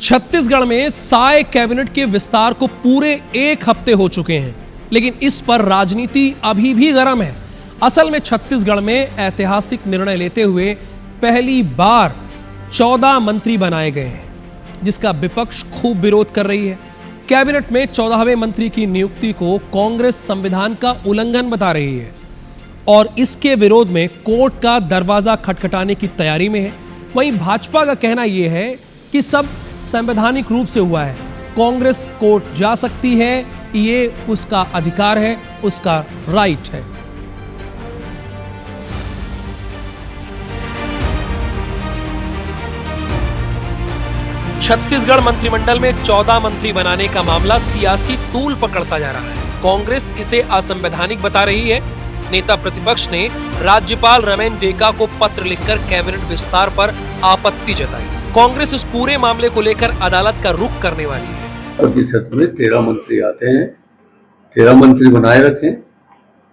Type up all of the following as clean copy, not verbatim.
छत्तीसगढ़ में साय कैबिनेट के विस्तार को पूरे एक हफ्ते हो चुके हैं, लेकिन इस पर राजनीति अभी भी गर्म है। असल में छत्तीसगढ़ में ऐतिहासिक निर्णय लेते हुए पहली बार 14 मंत्री बनाए गए हैं, जिसका विपक्ष खूब विरोध कर रही है। कैबिनेट में 14वें मंत्री की नियुक्ति को कांग्रेस संविधान का उल्लंघन बता रही है और इसके विरोध में कोर्ट का दरवाजा खटखटाने की तैयारी में है। वहीं भाजपा का कहना यह है कि सब संवैधानिक रूप से हुआ है, कांग्रेस कोर्ट जा सकती है, ये उसका अधिकार है, उसका राइट है। छत्तीसगढ़ मंत्रिमंडल में 14 मंत्री बनाने का मामला सियासी तूल पकड़ता जा रहा है। कांग्रेस इसे असंवैधानिक बता रही है। नेता प्रतिपक्ष ने राज्यपाल रमेन डेका को पत्र लिखकर कैबिनेट विस्तार पर आपत्ति जताई। कांग्रेस इस पूरे मामले को लेकर अदालत का रुख करने वाली है। प्रतिशत में 13 मंत्री आते हैं, 13 मंत्री बनाए रखें।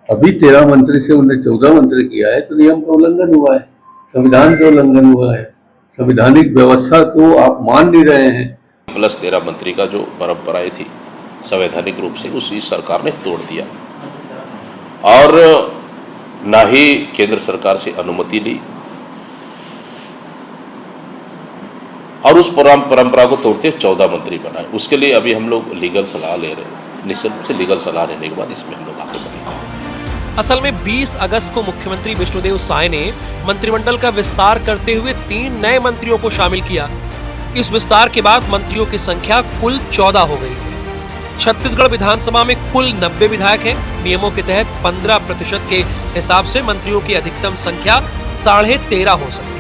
अभी 13 मंत्री से उन्हें 14 मंत्री किया है तो नियम का उल्लंघन हुआ है, संविधान का उल्लंघन हुआ है, संवैधानिक व्यवस्था को आप मान नहीं रहे हैं। प्लस 13 मंत्री का जो परंपराएं थी संवैधानिक रूप से उसी सरकार ने तोड़ दिया और ना ही केंद्र सरकार से अनुमति ली और उस परंपरा को तोड़ते 14 मंत्री बनाए। उसके लिए अभी हम लोग लीगल सलाह ले रहे हैं। निश्चित रूप से लीगल सलाह लेने के बाद इसमें हम लोग आगे बढ़ेंगे। असल में 20 अगस्त को मुख्यमंत्री विष्णुदेव साय ने मंत्रिमंडल का विस्तार करते हुए 3 नए मंत्रियों को शामिल किया। इस विस्तार के बाद मंत्रियों की संख्या कुल 14 हो गई है। छत्तीसगढ़ विधानसभा में कुल 90 विधायक हैं। नियमों के तहत 15% के हिसाब से मंत्रियों की अधिकतम संख्या 13.5 हो सकती है।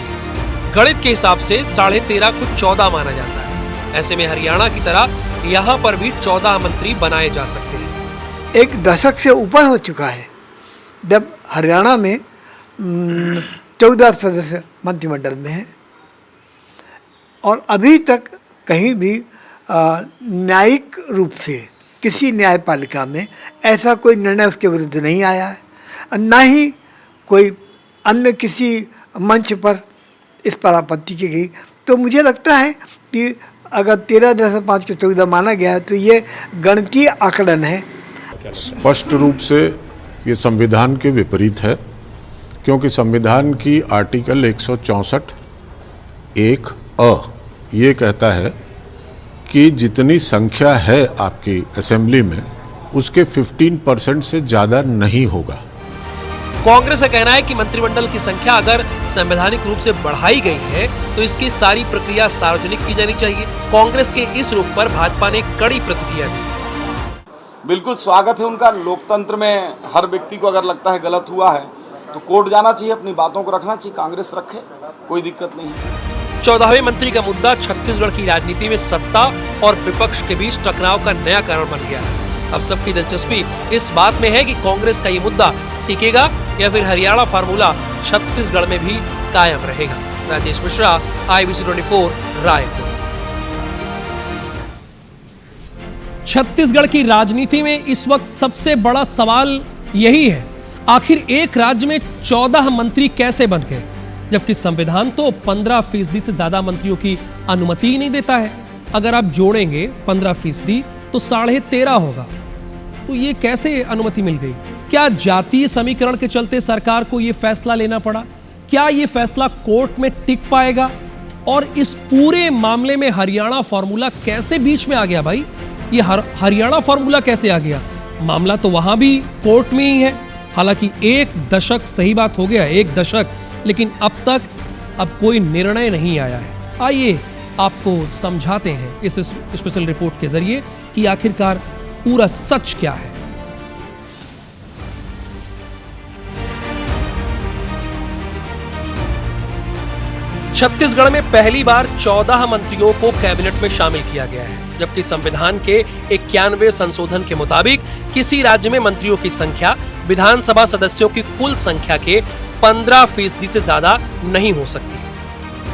गणित के हिसाब से 13.5 को 14 माना जाता है। ऐसे में हरियाणा की तरह यहाँ पर भी 14 मंत्री बनाए जा सकते हैं। एक दशक से ऊपर हो चुका है जब हरियाणा में 14 सदस्य मंत्रिमंडल में हैं और अभी तक कहीं भी न्यायिक रूप से किसी न्यायपालिका में ऐसा कोई निर्णय उसके विरुद्ध नहीं आया है, ना ही कोई अन्य किसी मंच पर इस पर आपत्ति की गई। तो मुझे लगता है कि अगर 13.5 को 14 माना गया है तो ये गणितीय आकलन है। स्पष्ट रूप से ये संविधान के विपरीत है, क्योंकि संविधान की आर्टिकल 164 1 अ ये कहता है कि जितनी संख्या है आपकी असेंबली में उसके 15% से ज्यादा नहीं होगा। कांग्रेस का कहना है कि मंत्रिमंडल की संख्या अगर संवैधानिक रूप से बढ़ाई गई है तो इसकी सारी प्रक्रिया सार्वजनिक की जानी चाहिए। कांग्रेस के इस रुख पर भाजपा ने कड़ी प्रतिक्रिया दी। बिल्कुल स्वागत है उनका। लोकतंत्र में हर व्यक्ति को अगर लगता है गलत हुआ है तो कोर्ट जाना चाहिए, अपनी बातों को रखना चाहिए। कांग्रेस रखे, कोई दिक्कत नहीं है। 14वें मंत्री का मुद्दा छत्तीसगढ़ की राजनीति में सत्ता और विपक्ष के बीच टकराव का नया कारण बन गया है। अब सबकी दिलचस्पी इस बात में है कि कांग्रेस का ये मुद्दा टिकेगा या फिर हरियाणा फार्मूला छत्तीसगढ़ में भी कायम रहेगा। राजेश मिश्रा, IBC 24, रायपुर। छत्तीसगढ़ की राजनीति में इस वक्त सबसे बड़ा सवाल यही है, आखिर एक राज्य में 14 मंत्री कैसे बन गए, जबकि संविधान तो 15% से ज्यादा मंत्रियों की अनुमति ही नहीं देता है। अगर आप जोड़ेंगे 15% तो 13.5 होगा। तो ये कैसे अनुमति मिल गई? क्या जातीय समीकरण के चलते सरकार को यह फैसला लेना पड़ा? क्या यह फैसला कोर्ट में टिक पाएगा? और इस पूरे मामले में हरियाणा फॉर्मूला कैसे बीच में आ गया भाई? ये हरियाणा फॉर्मूला कैसे आ गया? मामला तो वहां भी कोर्ट में ही है। हालांकि 1 दशक, सही बात हो गया 1 दशक, लेकिन अब तक कोई निर्णय नहीं आया है। आइए आपको समझाते हैं इस स्पेशल रिपोर्ट के जरिए कि आखिरकार पूरा सच क्या है। छत्तीसगढ़ में पहली बार 14 मंत्रियों को कैबिनेट में शामिल किया गया है, जबकि संविधान के 91वें संशोधन के मुताबिक किसी राज्य में मंत्रियों की संख्या विधानसभा सदस्यों की कुल संख्या के 15% से ज्यादा नहीं हो सकती।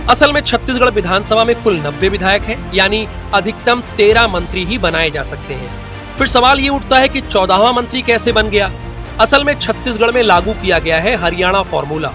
असल में छत्तीसगढ़ विधानसभा में कुल 90 विधायक हैं, यानी अधिकतम 13 मंत्री ही बनाए जा सकते हैं। फिर सवाल ये उठता है कि 14वां मंत्री कैसे बन गया? असल में छत्तीसगढ़ में लागू किया गया है हरियाणा फॉर्मूला।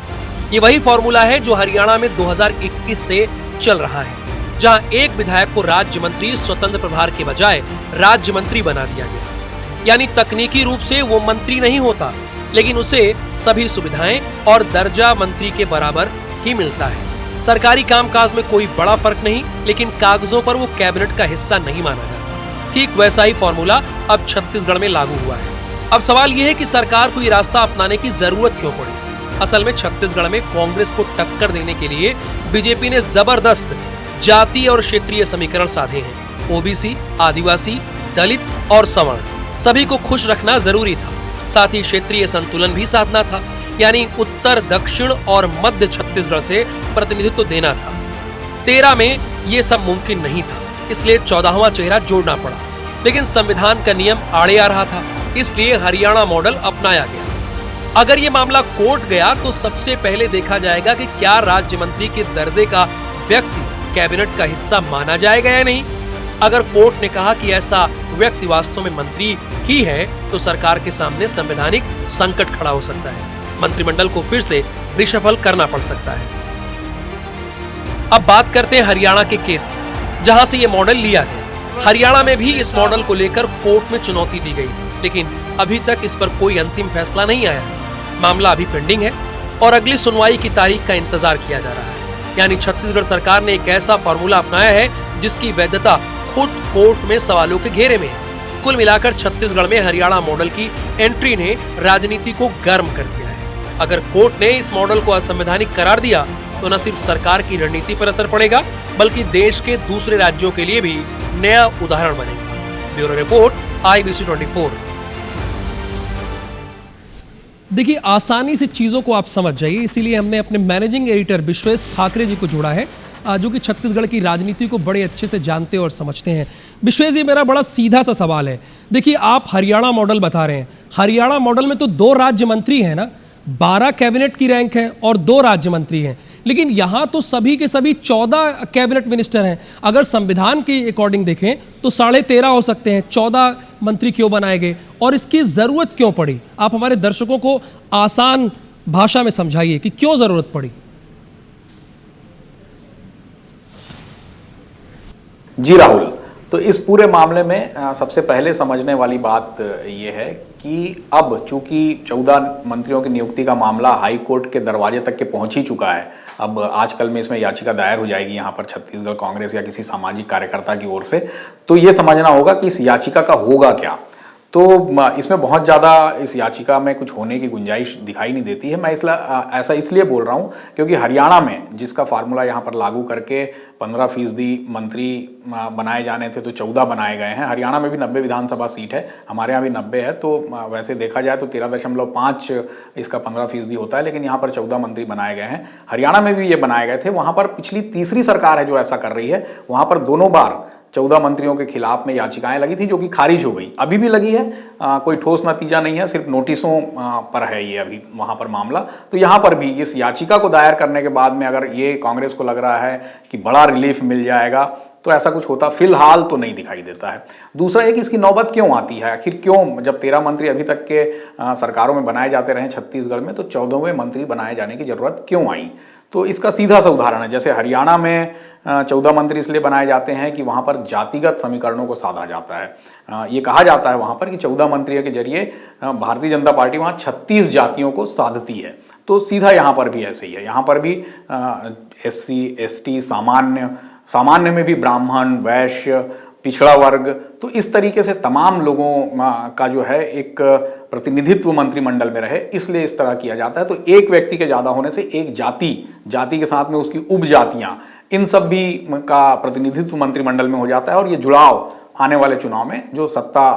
ये वही फॉर्मूला है जो हरियाणा में 2021 से चल रहा है। जहां एक विधायक को राज्य मंत्री स्वतंत्र प्रभार के बजाय राज्य मंत्री बना दिया गया। यानी तकनीकी रूप से वो मंत्री नहीं होता, लेकिन उसे सभी सुविधाएं और दर्जा मंत्री के बराबर ही मिलता है। सरकारी कामकाज में कोई बड़ा फर्क नहीं, लेकिन कागजों पर वो कैबिनेट का हिस्सा नहीं माना जाता। ठीक वैसा ही फॉर्मूला अब छत्तीसगढ़ में लागू हुआ है। अब सवाल यह है कि सरकार को ये रास्ता अपनाने की जरूरत क्यों पड़ी। असल में छत्तीसगढ़ में कांग्रेस को टक्कर देने के लिए बीजेपी ने जबरदस्त जातीय और क्षेत्रीय समीकरण साधे हैं। ओबीसी, आदिवासी, दलित और सवर्ण सभी को खुश रखना जरूरी था। साथ ही क्षेत्रीय संतुलन भी साधना था, यानी उत्तर, दक्षिण और मध्य छत्तीसगढ़ से प्रतिनिधित्व देना था। 13 में ये सब मुमकिन नहीं था, इसलिए 14वां चेहरा जोड़ना पड़ा। लेकिन संविधान का नियम आड़े आ रहा था, इसलिए हरियाणा मॉडल अपनाया गया। अगर ये मामला कोर्ट गया तो सबसे पहले देखा जाएगा कि क्या राज्य मंत्री के दर्जे का व्यक्ति कैबिनेट का हिस्सा माना जाएगा या नहीं। अगर कोर्ट ने कहा कि ऐसा व्यक्ति वास्तव में मंत्री ही है, तो सरकार के सामने संवैधानिक संकट खड़ा हो सकता है। मंत्रिमंडल को फिर से रिशफल करना पड़ सकता है। अब बात करते हैं हरियाणा के केस की, जहां से ये मॉडल लिया गया। हरियाणा में भी इस मॉडल को लेकर कोर्ट में चुनौती दी गई, लेकिन अभी तक इस पर कोई अंतिम फैसला नहीं आया। मामला अभी पेंडिंग है और अगली सुनवाई की तारीख का इंतजार किया जा रहा है। यानी छत्तीसगढ़ सरकार ने एक ऐसा फॉर्मूला अपनाया है जिसकी वैधता खुद कोर्ट में सवालों के घेरे में है। कुल मिलाकर छत्तीसगढ़ में हरियाणा मॉडल की एंट्री ने राजनीति को गर्म कर दिया है। अगर कोर्ट ने इस मॉडल को असंवैधानिक करार दिया तो न सिर्फ सरकार की रणनीति पर असर पड़ेगा, बल्कि देश के दूसरे राज्यों के लिए भी नया उदाहरण बनेगा। Bureau report, IBC 24। देखिए, आसानी से चीजों को आप समझ जाइए, इसीलिए हमने अपने मैनेजिंग एडिटर विश्वेश ठाकरे जी को जोड़ा है, जो कि छत्तीसगढ़ की राजनीति को बड़े अच्छे से जानते और समझते हैं। विश्वेश जी, मेरा बड़ा सीधा सा सवाल है। देखिए, आप हरियाणा मॉडल बता रहे हैं। हरियाणा मॉडल में तो 2 राज्य मंत्री हैं ना, 12 कैबिनेट की रैंक है और 2 राज्य मंत्री हैं। लेकिन यहां तो सभी के सभी 14 कैबिनेट मिनिस्टर हैं। अगर संविधान के अकॉर्डिंग देखें तो 13.5 हो सकते हैं। 14 मंत्री क्यों बनाए गए और इसकी जरूरत क्यों पड़ी? आप हमारे दर्शकों को आसान भाषा में समझाइए कि क्यों जरूरत पड़ी। जी राहुल, तो इस पूरे मामले में सबसे पहले समझने वाली बात ये है कि अब चूंकि 14 मंत्रियों की नियुक्ति का मामला हाई कोर्ट के दरवाजे तक के पहुंच ही चुका है, अब आजकल में इसमें याचिका दायर हो जाएगी यहाँ पर छत्तीसगढ़ कांग्रेस या किसी सामाजिक कार्यकर्ता की ओर से, तो ये समझना होगा कि इस याचिका का होगा क्या। तो इसमें बहुत ज़्यादा इस याचिका में कुछ होने की गुंजाइश दिखाई नहीं देती है। मैं ऐसा इसलिए बोल रहा हूँ क्योंकि हरियाणा में जिसका फार्मूला यहाँ पर लागू करके 15% मंत्री बनाए जाने थे तो 14 बनाए गए हैं। हरियाणा में भी 90 विधानसभा सीट है, हमारे यहाँ भी 90 है, तो वैसे देखा जाए तो 13.5 इसका 15% होता है, लेकिन यहाँ पर 14 मंत्री बनाए गए हैं। हरियाणा में भी ये बनाए गए थे। वहाँ पर पिछली तीसरी सरकार है जो ऐसा कर रही है। वहाँ पर दोनों बार 14 मंत्रियों के खिलाफ में याचिकाएं लगी थी जो कि खारिज हो गई। अभी भी लगी है, कोई ठोस नतीजा नहीं है, सिर्फ नोटिसों पर है ये अभी वहां पर मामला। तो यहाँ पर भी इस याचिका को दायर करने के बाद में अगर ये कांग्रेस को लग रहा है कि बड़ा रिलीफ मिल जाएगा तो ऐसा कुछ होता फिलहाल तो नहीं दिखाई देता है। दूसरा एक, इसकी नौबत क्यों आती है आखिर? क्यों जब 13 मंत्री अभी तक के सरकारों में बनाए जाते रहे छत्तीसगढ़ में, तो 14वें मंत्री बनाए जाने की जरूरत क्यों आई? तो इसका सीधा सा उदाहरण है, जैसे हरियाणा में 14 मंत्री इसलिए बनाए जाते हैं कि वहाँ पर जातिगत समीकरणों को साधा जाता है। ये कहा जाता है वहाँ पर कि 14 मंत्रियों के जरिए भारतीय जनता पार्टी वहाँ 36 जातियों को साधती है। तो सीधा यहाँ पर भी ऐसे ही है। यहाँ पर भी SC ST सामान्य में भी ब्राह्मण, वैश्य, पिछड़ा वर्ग, तो इस तरीके से तमाम लोगों का जो है एक प्रतिनिधित्व मंत्रिमंडल में रहे, इसलिए इस तरह किया जाता है। तो एक व्यक्ति के ज़्यादा होने से एक जाति के साथ में उसकी उपजातियाँ, इन सब भी का प्रतिनिधित्व मंत्रिमंडल में हो जाता है और ये जुड़ाव आने वाले चुनाव में जो सत्ता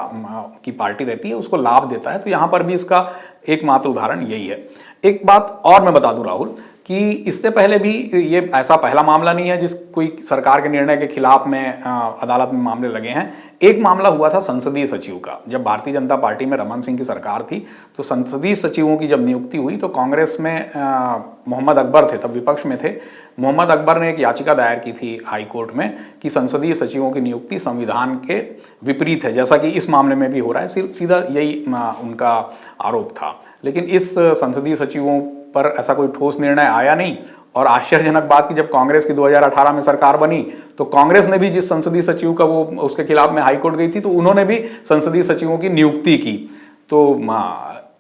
की पार्टी रहती है उसको लाभ देता है। तो यहाँ पर भी इसका एकमात्र उदाहरण यही है। एक बात और मैं बता दूं राहुल कि इससे पहले भी ये ऐसा पहला मामला नहीं है जिस कोई सरकार के निर्णय के खिलाफ में अदालत में मामले लगे हैं। एक मामला हुआ था संसदीय सचिव का। जब भारतीय जनता पार्टी में रमन सिंह की सरकार थी तो संसदीय सचिवों की जब नियुक्ति हुई तो कांग्रेस में मोहम्मद अकबर थे, तब विपक्ष में थे। मोहम्मद अकबर ने एक याचिका दायर की थी हाई कोर्ट में कि संसदीय सचिवों की नियुक्ति संविधान के विपरीत है, जैसा कि इस मामले में भी हो रहा है। सीधा यही उनका आरोप था। लेकिन इस संसदीय सचिवों पर ऐसा कोई ठोस निर्णय आया नहीं। और आश्चर्यजनक बात कि जब कांग्रेस की 2018 में सरकार बनी तो कांग्रेस ने भी जिस संसदीय सचिव का वो उसके खिलाफ में हाईकोर्ट गई थी तो उन्होंने भी संसदीय सचिवों की नियुक्ति की। तो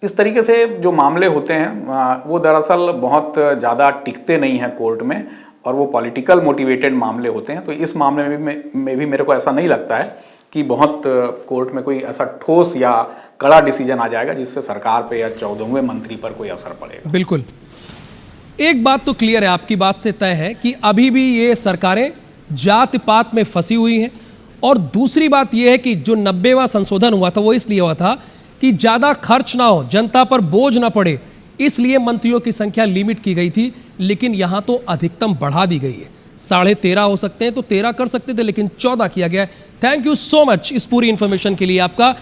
इस तरीके से जो मामले होते हैं वो दरअसल बहुत ज़्यादा टिकते नहीं हैं कोर्ट में और वो पॉलिटिकल मोटिवेटेड मामले होते हैं। तो इस मामले में भी मेरे को ऐसा नहीं लगता है कि बहुत कोर्ट में कोई ऐसा ठोस या कड़ा डिसीजन आ जाएगा जिससे सरकार पे या 14वें मंत्री पर कोई असर पड़ेगा। बिल्कुल, एक बात तो क्लियर है, आपकी बात से तय है कि अभी भी ये सरकारें जात पात में फंसी हुई हैं। और दूसरी बात यह है कि जो 90वां संशोधन हुआ था वो इसलिए हुआ था कि ज़्यादा खर्च ना हो, जनता पर बोझ ना पड़े, इसलिए मंत्रियों की संख्या लिमिट की गई थी। लेकिन यहाँ तो अधिकतम बढ़ा दी गई है, 13.5 हो सकते हैं तो 13 कर सकते थे, लेकिन 14 किया गया है। थैंक यू सो मच इस पूरी इंफॉर्मेशन के लिए आपका।